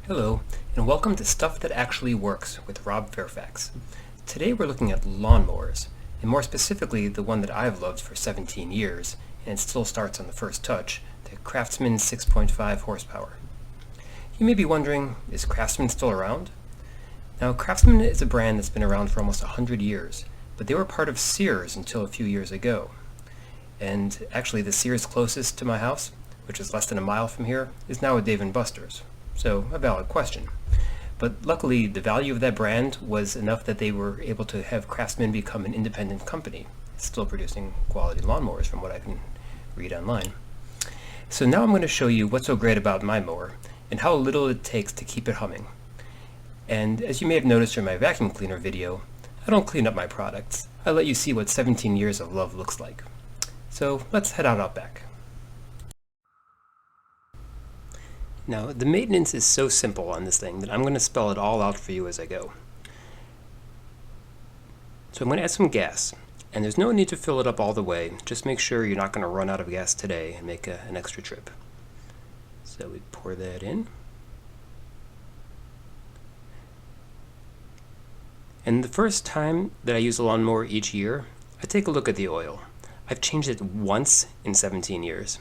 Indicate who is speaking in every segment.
Speaker 1: Hello, and welcome to Stuff That Actually Works with Rob Fairfax. Today we're looking at lawnmowers, and more specifically the one that I've loved for 17 years, and it still starts on the first touch, the Craftsman 6.5 horsepower. You may be wondering, is Craftsman still around? Now, Craftsman is a brand that's been around for almost 100 years, but they were part of Sears until a few years ago. And actually the Sears closest to my house, which is less than a mile from here, is now a Dave & Buster's. So, a valid question. But luckily, the value of that brand was enough that they were able to have Craftsman become an independent company, still producing quality lawnmowers from what I can read online. So now I'm going to show you what's so great about my mower, and how little it takes to keep it humming. And as you may have noticed from my vacuum cleaner video, I don't clean up my products. I let you see what 17 years of love looks like. So let's head out back. Now, the maintenance is so simple on this thing that I'm going to spell it all out for you as I go. So I'm going to add some gas, and there's no need to fill it up all the way. Just make sure you're not going to run out of gas today and make an extra trip. So we pour that in. And the first time that I use a lawnmower each year, I take a look at the oil. I've changed it once in 17 years.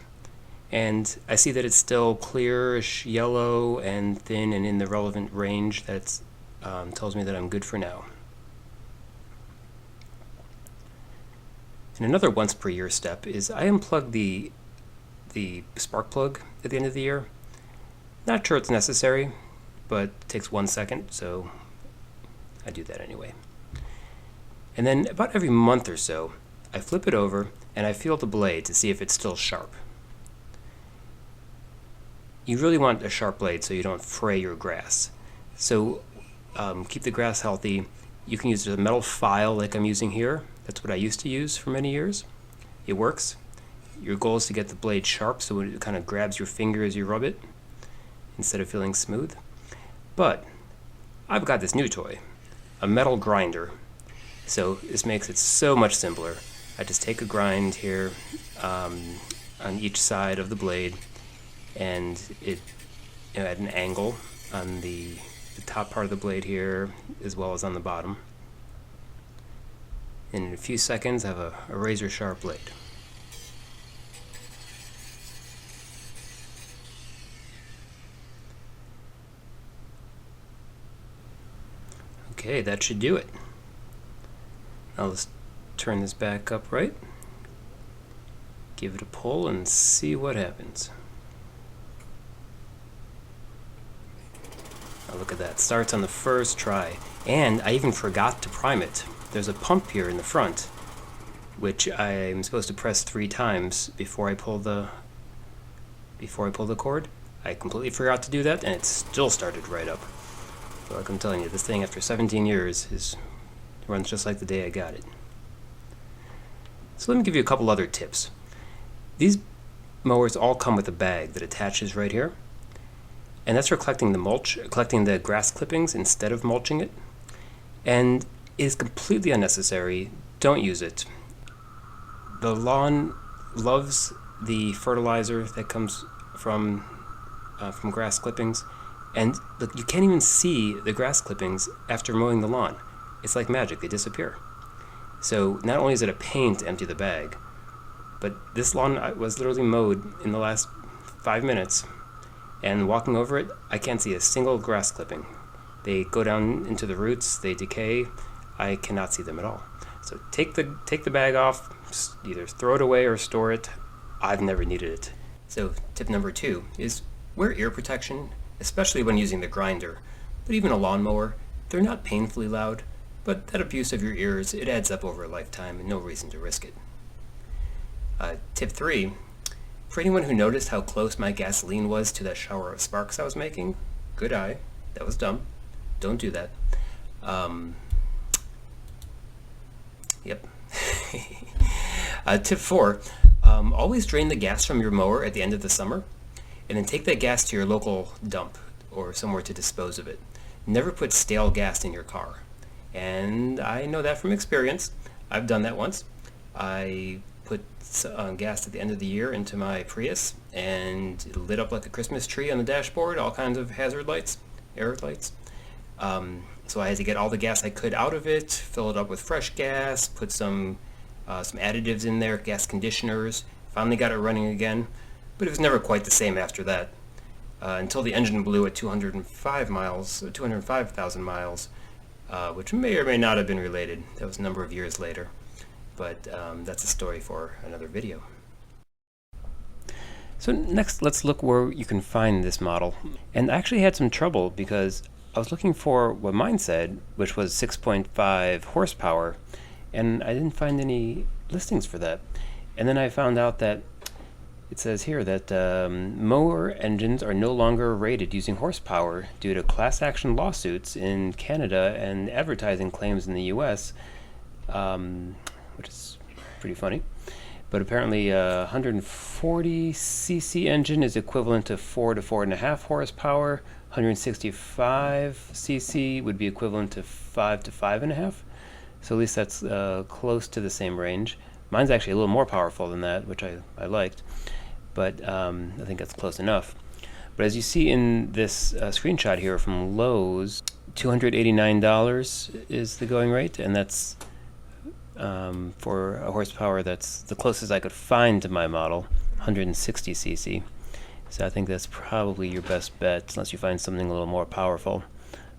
Speaker 1: And I see that it's still clearish yellow and thin and in the relevant range. That tells me that I'm good for now. And another once per year step is I unplug the spark plug at the end of the year. Not sure it's necessary, but it takes 1 second, so I do that anyway. And then about every month or so, I flip it over and I feel the blade to see if it's still sharp. You really want a sharp blade so you don't fray your grass. So keep the grass healthy. You can use a metal file like I'm using here. That's what I used to use for many years. It works. Your goal is to get the blade sharp so it kind of grabs your finger as you rub it instead of feeling smooth. But I've got this new toy, a metal grinder. So this makes it so much simpler. I just take a grind here on each side of the blade, and it at an angle on the top part of the blade here as well as on the bottom. And in a few seconds I have a razor sharp blade. Okay, that should do it. Now let's turn this back upright, give it a pull and see what happens. Oh, look at that, starts on the first try. And I even forgot to prime it. There's a pump here in the front, which I'm supposed to press 3 times before I pull the cord. I completely forgot to do that, and it still started right up. So like I'm telling you, this thing after 17 years runs just like the day I got it. So let me give you a couple other tips. These mowers all come with a bag that attaches right here. And that's for collecting the mulch, collecting the grass clippings instead of mulching it. And it is completely unnecessary. Don't use it. The lawn loves the fertilizer that comes from grass clippings. And look, you can't even see the grass clippings after mowing the lawn. It's like magic, they disappear. So not only is it a pain to empty the bag, but this lawn was literally mowed in the last 5 minutes. And walking over it, I can't see a single grass clipping. They go down into the roots, they decay. I cannot see them at all. So take the bag off, either throw it away or store it. I've never needed it. So tip number 2 is wear ear protection, especially when using the grinder. But even a lawnmower, they're not painfully loud, but that abuse of your ears, it adds up over a lifetime and no reason to risk it. Tip 3. For anyone who noticed how close my gasoline was to that shower of sparks I was making, good eye. That was dumb. Don't do that. Yep. Tip 4. Always drain the gas from your mower at the end of the summer, and then take that gas to your local dump or somewhere to dispose of it. Never put stale gas in your car. And I know that from experience. I've done that once. I put gas at the end of the year into my Prius, and it lit up like a Christmas tree on the dashboard, all kinds of hazard lights. air lights. So I had to get all the gas I could out of it, fill it up with fresh gas, put some additives in there, gas conditioners. Finally got it running again, but it was never quite the same after that. Until the engine blew at 205,000 miles, which may or may not have been related. That was a number of years later, but that's a story for another video. So next, let's look where you can find this model. And I actually had some trouble because I was looking for what mine said, which was 6.5 horsepower, and I didn't find any listings for that. And then I found out that it says here that mower engines are no longer rated using horsepower due to class action lawsuits in Canada and advertising claims in the US, which is pretty funny. But apparently 140 cc engine is equivalent to 4 to 4.5 horsepower. 165 cc would be equivalent to 5 to 5.5. So at least that's close to the same range. Mine's actually a little more powerful than that, which I liked, but I think that's close enough. But as you see in this screenshot here from Lowe's, $289 is the going rate, and that's for a horsepower that's the closest I could find to my model, 160 cc. So I think that's probably your best bet, unless you find something a little more powerful.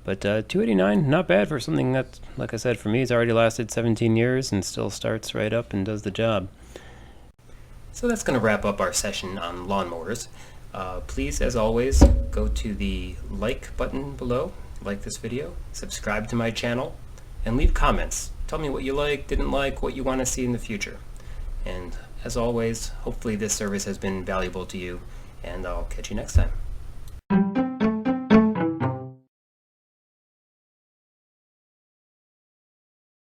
Speaker 1: But $289, not bad for something that, like I said, for me, has already lasted 17 years and still starts right up and does the job. So that's going to wrap up our session on lawnmowers. Please, as always, go to the like button below, like this video, subscribe to my channel, and leave comments. Tell me what you like, didn't like, what you want to see in the future. And as always, hopefully this service has been valuable to you, and I'll catch you next time.